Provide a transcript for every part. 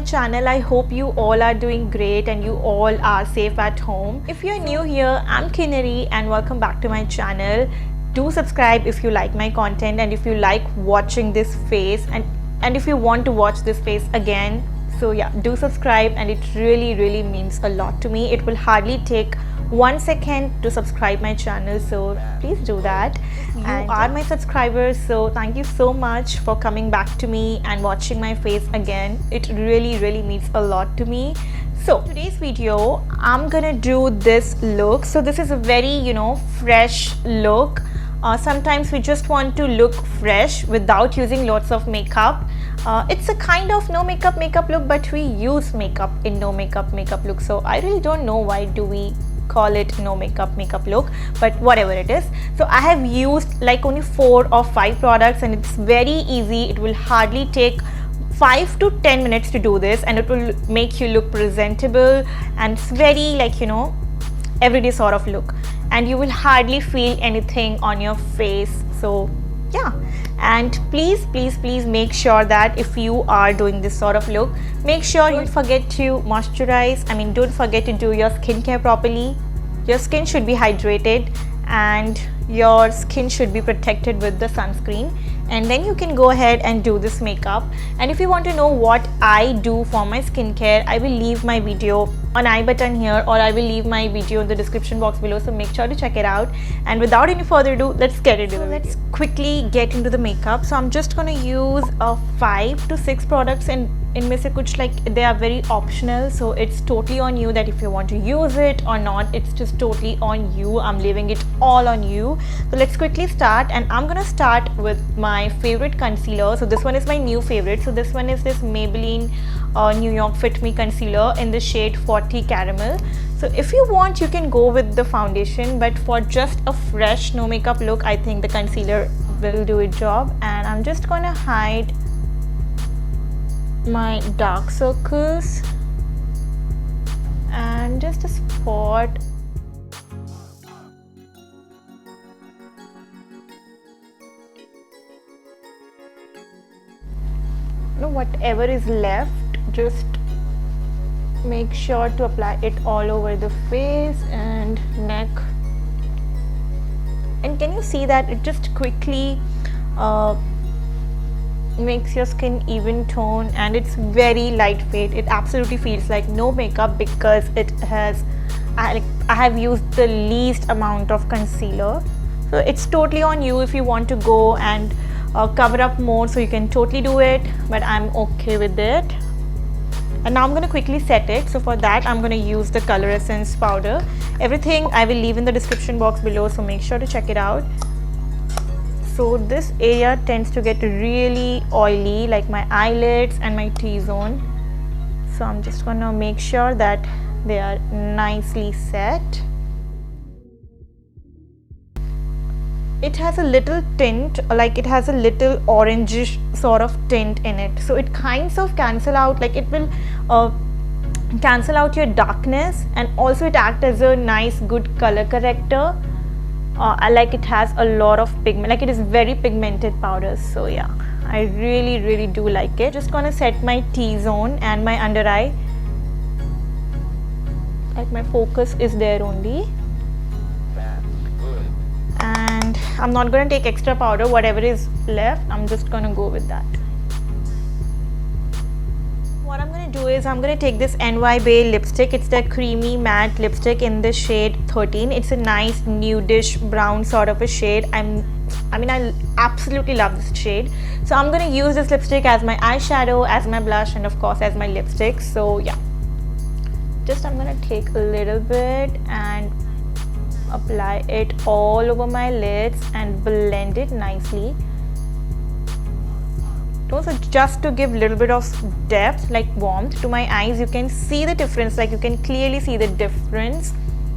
channel. I hope you all are doing great and you all are safe at home. If you're new here, I'm Kinnari and welcome back to my channel. Do subscribe if you like my content and if you like watching this face and if you want to watch this face again. So yeah, do subscribe and it really means a lot to me. It will hardly take 1 second to subscribe my channel, so please do that. You are my subscribers, so thank you so much for coming back to me and watching my face again. It really means a lot to me. So today's video I'm gonna do this look. So this is a very fresh look. Sometimes we just want to look fresh without using lots of makeup. It's a kind of no makeup look, but we use makeup in no makeup look. So I really don't know why do we call it no makeup look, but whatever it is. So I have used like only 4 or 5 products and it's very easy. It will hardly take 5 to 10 minutes to do this and it will make you look presentable and it's very everyday sort of look and you will hardly feel anything on your face. So yeah, and please make sure that if you are doing this sort of look, make sure you don't forget to moisturize. Don't forget to do your skincare properly. Your skin should be hydrated and your skin should be protected with the sunscreen, and then you can go ahead and do this makeup. And if you want to know what I do for my skincare, I will leave my video on I button here or I will leave my video in the description box below, so make sure to check it out. And without any further ado, let's get into the video. Let's quickly get into the makeup. So I'm just gonna use 5 to 6 products and इनमें से कुछ they are very optional, so it's totally on you that if you want to use it or not. It's just totally on you. I'm leaving it all on you. So let's quickly start, and I'm gonna start with my favorite concealer. So this one is my new favorite. So this one is this Maybelline New York Fit Me concealer in the shade 40 Caramel. So if you want, you can go with the foundation, but for just a fresh no makeup look, I think the concealer will do its job. And I'm just gonna hide my dark circles and just a spot. Whatever is left, just make sure to apply it all over the face and neck. And can you see that it just quickly makes your skin even tone, and it's very lightweight. It absolutely feels like no makeup because it has I have used the least amount of concealer. So it's totally on you. If you want to go and cover up more, so you can totally do it, but I'm okay with it. And now I'm going to quickly set it. So for that I'm going to use the Color Essence powder. Everything I will leave in the description box below, so make sure to check it out. So this area tends to get really oily, like my eyelids and my T-zone. So I'm just gonna make sure that they are nicely set. It has a little tint, like it has a little orangish sort of tint in it. So it kinds of cancel out, like it will cancel out your darkness, and also it acts as a nice good color corrector. Like it has a lot of pigment, like it is very pigmented powder. So yeah, I really do like it. Just gonna set my T-zone and my under eye, like my focus is there only. And I'm not gonna take extra powder. Whatever is left, I'm just gonna go with that. What I'm going to do is I'm going to take this NY Bay lipstick. It's the creamy matte lipstick in the shade 13. It's a nice nudish brown sort of a shade. I absolutely love this shade. So I'm going to use this lipstick as my eyeshadow, as my blush, and of course as my lipstick. So yeah, I'm going to take a little bit and apply it all over my lids and blend it nicely. Also, just to give a little bit of depth, like warmth to my eyes. You can see the difference, like you can clearly see the difference.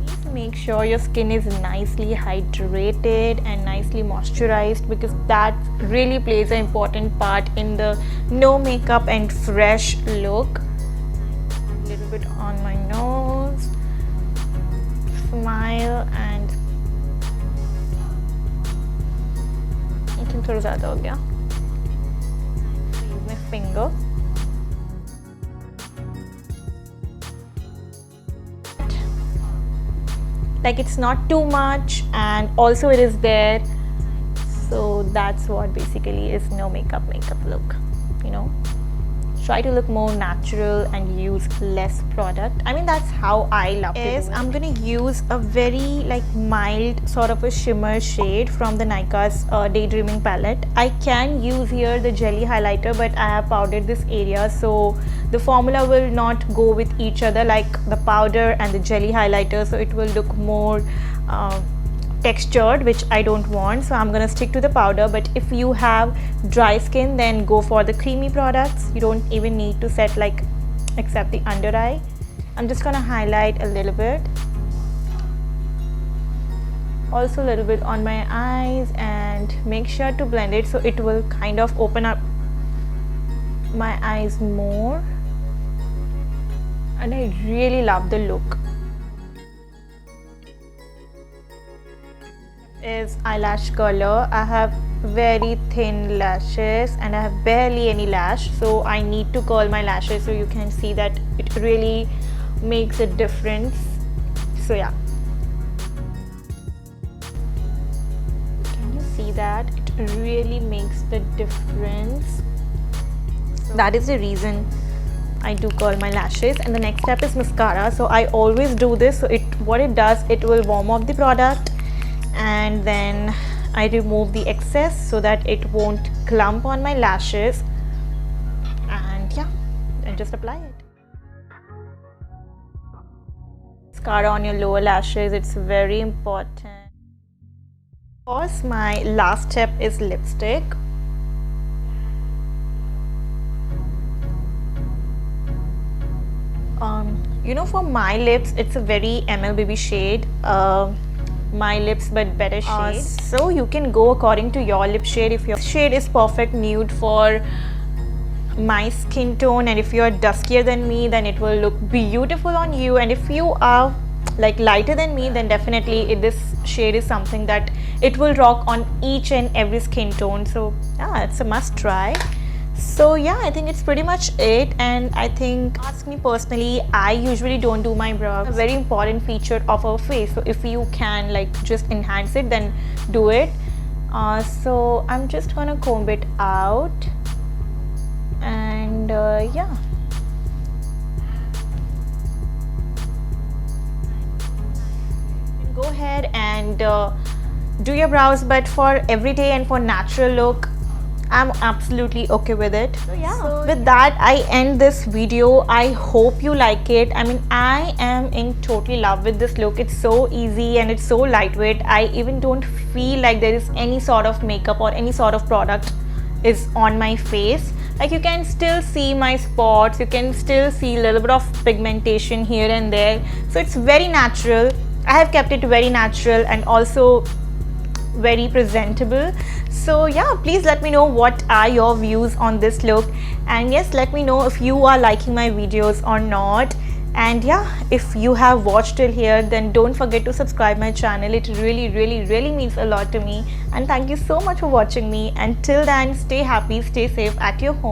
Please make sure your skin is nicely hydrated and nicely moisturized, because that really plays an important part in the no makeup and fresh look. A little bit on my nose, smile, and I think थोड़ा ज़्यादा हो गया. Finger. like it's not too much and also it is there. So that's what basically is no makeup look, you know. Try to look more natural and use less product. I mean, that's how I love to do it. I'm gonna use a very like mild sort of a shimmer shade from the Nykaa's Daydreaming palette. I can use here the jelly highlighter, but I have powdered this area, so the formula will not go with each other like the powder and the jelly highlighter, so it will look more textured, which I don't want. So I'm gonna stick to the powder, but if you have dry skin, then go for the creamy products. You don't even need to set like except the under eye. I'm just gonna highlight a little bit, also a little bit on my eyes, and make sure to blend it so it will kind of open up my eyes more. And I really love the look. Is eyelash curler. I have very thin lashes and I have barely any lash, so I need to curl my lashes, so you can see that it really makes a difference. So yeah, can you see that it really makes the difference? So that is the reason I do curl my lashes. And the next step is mascara. So I always do this. So what it does, it will warm up the product and then I remove the excess so that it won't clump on my lashes, and yeah, and just apply it. Mascara on your lower lashes, it's very important. Of course, my last step is lipstick. You know, for my lips, it's a very ML Baby shade. My lips but better shade, so you can go according to your lip shade. If your shade is perfect nude for my skin tone, and if you're duskier than me, then it will look beautiful on you, and if you are like lighter than me, then definitely this shade is something that it will rock on each and every skin tone. So yeah, it's a must try. So yeah, I think it's pretty much it. And I think, ask me personally, I usually don't do my brows. A very important feature of our face, so if you can like just enhance it, then do it. So I'm just gonna comb it out, and yeah, go ahead and do your brows, but for everyday and for natural look, I'm absolutely okay with it. So yeah, so with that I end this video. I hope you like it. I mean, I am in totally love with this look. It's so easy and it's so lightweight. I even don't feel like there is any sort of makeup or any sort of product is on my face. Like, you can still see my spots, you can still see a little bit of pigmentation here and there. So it's very natural. I have kept it very natural and also very presentable. So yeah, please let me know what are your views on this look, and yes, let me know if you are liking my videos or not. And yeah, if you have watched till here, then don't forget to subscribe my channel. It really means a lot to me, and thank you so much for watching me. Until then, stay happy, stay safe at your home.